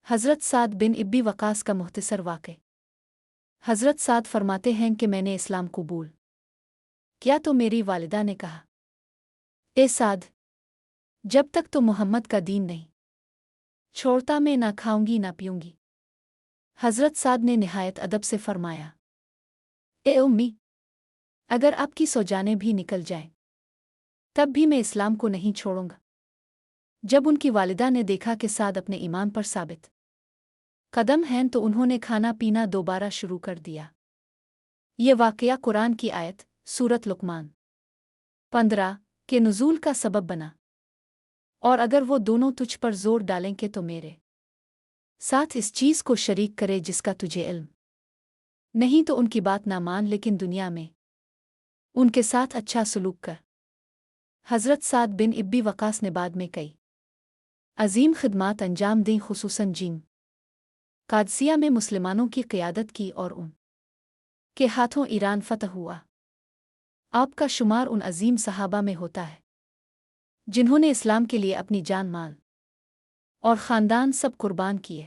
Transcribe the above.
حضرت سعد بن ابی وقاص کا مختصر واقعہ۔ حضرت سعد فرماتے ہیں کہ میں نے اسلام قبول کیا تو میری والدہ نے کہا، اے سعد، جب تک تو محمد کا دین نہیں چھوڑتا میں نہ کھاؤں گی نہ پیوں گی۔ حضرت سعد نے نہایت ادب سے فرمایا، اے امی، اگر آپ کی سوجانیں بھی نکل جائیں تب بھی میں اسلام کو نہیں چھوڑوں گا۔ جب ان کی والدہ نے دیکھا کہ سعد اپنے ایمان پر ثابت قدم ہیں تو انہوں نے کھانا پینا دوبارہ شروع کر دیا۔ یہ واقعہ قرآن کی آیت سورۃ لقمان 15 کے نزول کا سبب بنا، اور اگر وہ دونوں تجھ پر زور ڈالیں کہ تو میرے ساتھ اس چیز کو شریک کرے جس کا تجھے علم نہیں تو ان کی بات نہ مان، لیکن دنیا میں ان کے ساتھ اچھا سلوک کر۔ حضرت سعد بن ابی وقاص نے بعد میں کئی عظیم خدمات انجام دیں، خصوصاً جنگ قادسیہ میں مسلمانوں کی قیادت کی اور ان کے ہاتھوں ایران فتح ہوا۔ آپ کا شمار ان عظیم صحابہ میں ہوتا ہے جنہوں نے اسلام کے لیے اپنی جان مال اور خاندان سب قربان کیے۔